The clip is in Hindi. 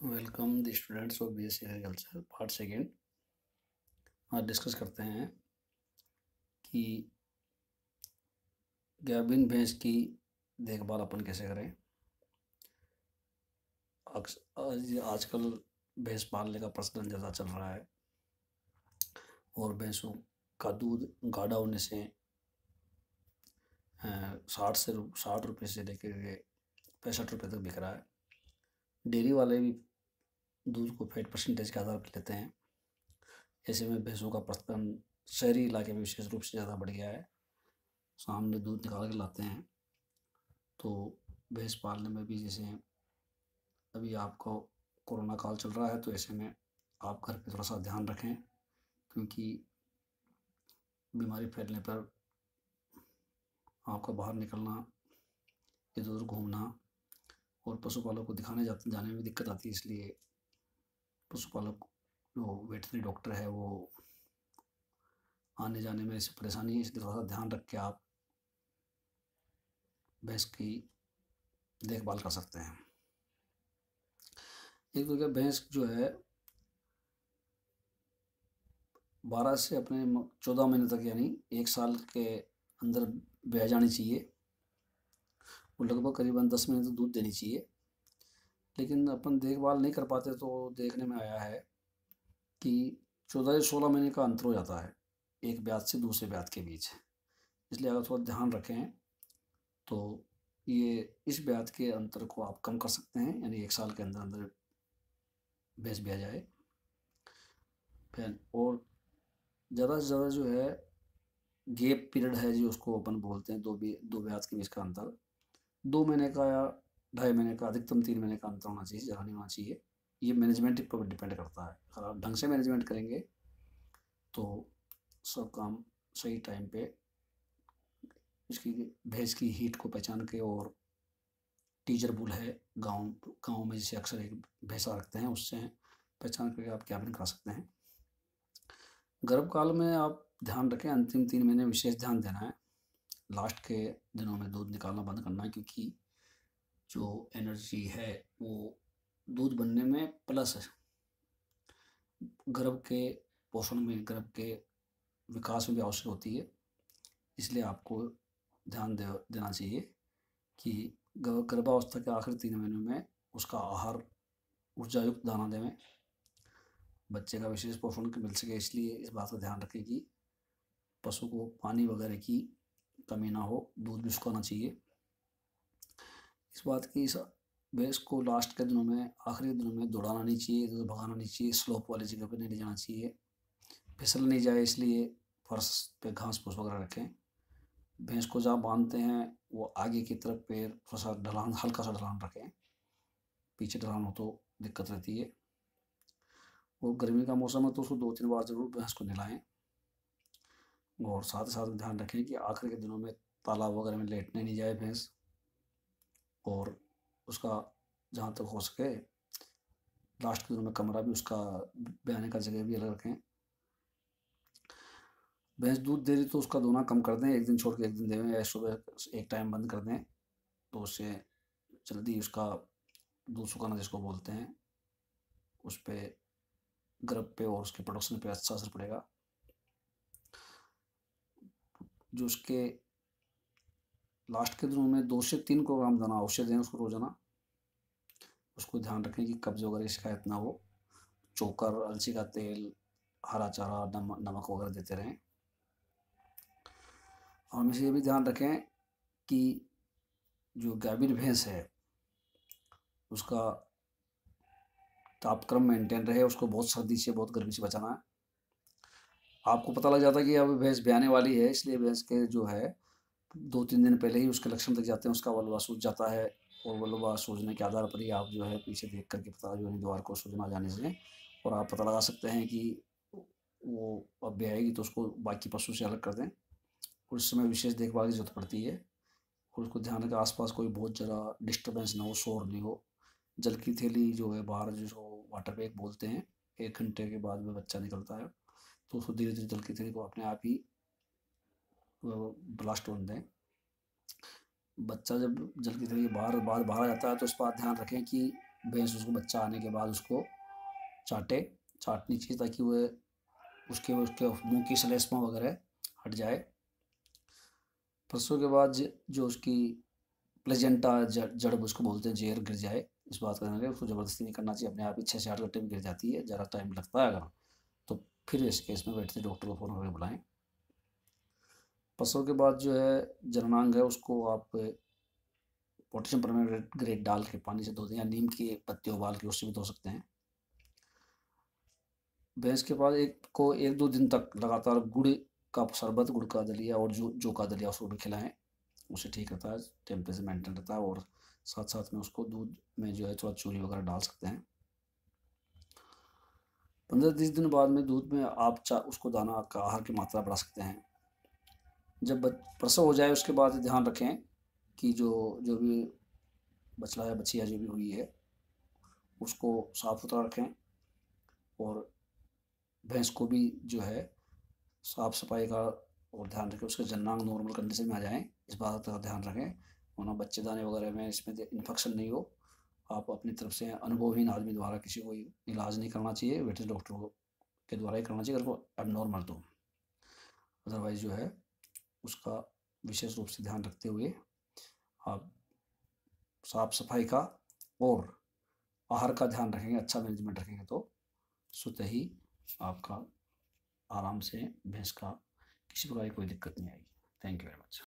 Welcome the students of BSc agriculture part second. आज डिस्कस करते हैं कि गाभिन भैंस की देखभाल अपन कैसे करें। आजकल भैंस पालने का प्रचलन ज़्यादा चल रहा है और भैंसों का दूध गाढ़ा होने से 60 रुपये से लेकर के 65 रुपये तक बिक रहा है। डेयरी वाले भी दूध को फैट परसेंटेज के आधार पर लेते हैं। ऐसे में भैंसों का प्रचलन शहरी इलाके में विशेष रूप से ज़्यादा बढ़ गया है। सामने दूध निकाल के लाते हैं। तो भैंस पालने में भी जैसे अभी आपको कोरोना काल चल रहा है, तो ऐसे में आप घर पे थोड़ा सा ध्यान रखें, क्योंकि बीमारी फैलने पर आपका बाहर निकलना, इधर उधर घूमना और पशुपालक को दिखाने जाने में दिक्कत आती है। इसलिए पशुपालक जो वेटनरी डॉक्टर है वो आने जाने में इससे परेशानी है, इसलिए थोड़ा सा ध्यान रख के आप भैंस की देखभाल कर सकते हैं। एक तो क्या, भैंस जो है 12 से अपने 14 महीने तक यानी 1 साल के अंदर ब्याह जानी चाहिए। वो लगभग करीबन 10 महीने तक दूध देनी चाहिए। लेकिन अपन देखभाल नहीं कर पाते तो देखने में आया है कि 14 से 16 महीने का अंतर हो जाता है एक ब्यात से दूसरे ब्यात के बीच। इसलिए अगर थोड़ा ध्यान रखें तो ये इस ब्यात के अंतर को आप कम कर सकते हैं, यानी 1 साल के अंदर अंदर भैंस ब्याह जाए। फिर और ज़्यादा से ज़्यादा जो है गैप पीरियड है जो उसको अपन बोलते हैं, दो ब्यात के बीच का अंतर 2 महीने का या 2.5 महीने का, अधिकतम 3 महीने का अंतर होना चाहिए, ज़्यादा नहीं होना चाहिए। ये मैनेजमेंट पर डिपेंड करता है। अगर आप ढंग से मैनेजमेंट करेंगे तो सब काम सही टाइम पे इसकी भैंस की हीट को पहचान के, और टीजर बुल है गाँव गाँव में जैसे अक्सर एक भैंसा रखते हैं, उससे पहचान करके आप कैबिन करा सकते हैं। गर्भकाल में आप ध्यान रखें, अंतिम 3 महीने विशेष ध्यान देना है। लास्ट के दिनों में दूध निकालना बंद करना है, क्योंकि जो एनर्जी है वो दूध बनने में प्लस गर्भ के पोषण में, गर्भ के विकास में भी आवश्यक होती है। इसलिए आपको ध्यान देना चाहिए कि गर्भावस्था के आखिरी 3 महीनों में उसका आहार ऊर्जायुक्त दाना देवें, बच्चे का विशेष पोषण मिल सके। इसलिए इस बात का ध्यान रखें कि पशु को पानी वगैरह की कमी ना हो, दूध भी सुखाना चाहिए। इस बात की भैंस को लास्ट के दिनों में, आखिरी दिनों में दौड़ाना नहीं चाहिए, इधर भगाना नहीं चाहिए, स्लोप वाली जगह पर नहीं ले जाना चाहिए, फिसल नहीं जाए इसलिए फर्श पे घास फूस वगैरह रखें। भैंस को जहाँ बांधते हैं वो आगे की तरफ पैर थोड़ा सा ढलान, हल्का सा ढलान रखें, पीछे ढलान हो तो दिक्कत रहती है। और गर्मी का मौसम है तो उसको 2-3 बार ज़रूर भैंस को नहलाएं। और साथ ही साथ ध्यान रखें कि आखिर के दिनों में तालाब वगैरह में लेटने नहीं जाए भैंस, और उसका जहाँ तक हो सके लास्ट के दिनों में कमरा भी उसका, बयाने का जगह भी अलग रखें। भैंस दूध दे रही तो उसका दोना कम कर दें, एक दिन छोड़ के एक दिन दें, या सुबह एक टाइम बंद कर दें, तो उससे जल्दी उसका दूध सुखाना जिसको बोलते हैं उस पर, गर्भ पे और उसके प्रोडक्शन पे अच्छा असर पड़ेगा। जो उसके लास्ट के दिनों में 2 से 3 किलोग्राम दाना अवश्य दें उसको रोजाना। उसको ध्यान रखें कि कब्ज वगैरह की शिकायत ना हो। चोकर, अलसी का तेल, हरा चारा, नमक वगैरह देते रहें। और हमेशा ये भी ध्यान रखें कि जो गाभिन भैंस है उसका तापक्रम मेंटेन रहे, उसको बहुत सर्दी से, बहुत गर्मी से बचाना है। आपको पता लग जाता है कि अब भैंस ब्याने वाली है, इसलिए भैंस के जो है 2-3 दिन पहले ही उसके लक्षण दिख जाते हैं, उसका वल्वा सूज जाता है, और वल्वा सूजने के आधार पर ही आप जो है पीछे देख करके पता, जो द्वार को सूजना जाने से, और आप पता लगा सकते हैं कि वो अब ब्याएगी, तो उसको बाकी पशु से अलग कर दें। उस समय विशेष देखभाल की जरूरत पड़ती है, और उसको ध्यान रखें आसपास कोई बहुत ज़्यादा डिस्टर्बेंस ना हो, शोर नहीं हो। जल की थैली जो है बाहर, जिसको वाटर बैग बोलते हैं, 1 घंटे के बाद में बच्चा निकलता है, तो उसको धीरे धीरे जल की थैली को अपने आप ही ब्लास्ट होने दें। बच्चा जब जल की थैली बाहर आ जाता है तो इस बात ध्यान रखें कि भैंस उसको बच्चा आने के बाद उसको चाटनी चाहिए ताकि वह उसके उसके मुंह की श्लेष्मा वगैरह हट जाए। प्रसव के बाद जो उसकी प्लेजेंटा जड़ उसको बोलते हैं, जेर गिर जाए, इस बात का ध्यान रखें। उसको ज़बरदस्ती नहीं करना चाहिए, अपने आप ही 6 से 8 घंटे में गिर जाती है, ज़्यादा टाइम लगता है अगर, तो फिर इस केस में वेटरनरी डॉक्टर को फ़ोन करके बुलाएं। प्रसव के बाद जो है जननांग है उसको आप पोटेशियम परमैंगनेट डाल के पानी से धो दें, या नीम की पत्ती उबाल के उससे भी धो सकते हैं। भैंस के बाद एक दो दिन तक लगातार गुड़ का शरबत, गुड़ का दलिया और जो का दलिया उसको भी खिलाएं, उससे ठीक रहता है, टेम्परेचर मेंटेन रहता है। और साथ साथ में उसको दूध में जो है थोड़ा चूरी वगैरह डाल सकते हैं। 15-20 दिन बाद में दूध में आप उसको दाना का आहार की मात्रा बढ़ा सकते हैं। जब प्रसव हो जाए उसके बाद ध्यान रखें कि जो भी बछड़ा या बछिया जो भी हुई है उसको साफ सुथरा रखें, और भैंस को भी जो है साफ सफाई का और ध्यान रखें, उसके जन्नांग नॉर्मल कंडीशन में आ जाएं, इस बात का ध्यान रखें। वरना बच्चेदानी वगैरह में इसमें इन्फेक्शन नहीं हो। आप अपनी तरफ से अनुभवहीन आदमी द्वारा किसी को इलाज नहीं करना चाहिए, वेटरनरी डॉक्टर के द्वारा ही करना चाहिए अगर वो एबनॉर्मल तो। अदरवाइज जो है उसका विशेष रूप से ध्यान रखते हुए आप साफ सफाई का और आहार का ध्यान रखेंगे, अच्छा मैनेजमेंट रखेंगे, तो स्वतः ही आपका आराम से भैंस का किसी प्रकार की कोई दिक्कत नहीं आएगी। Thank you very much.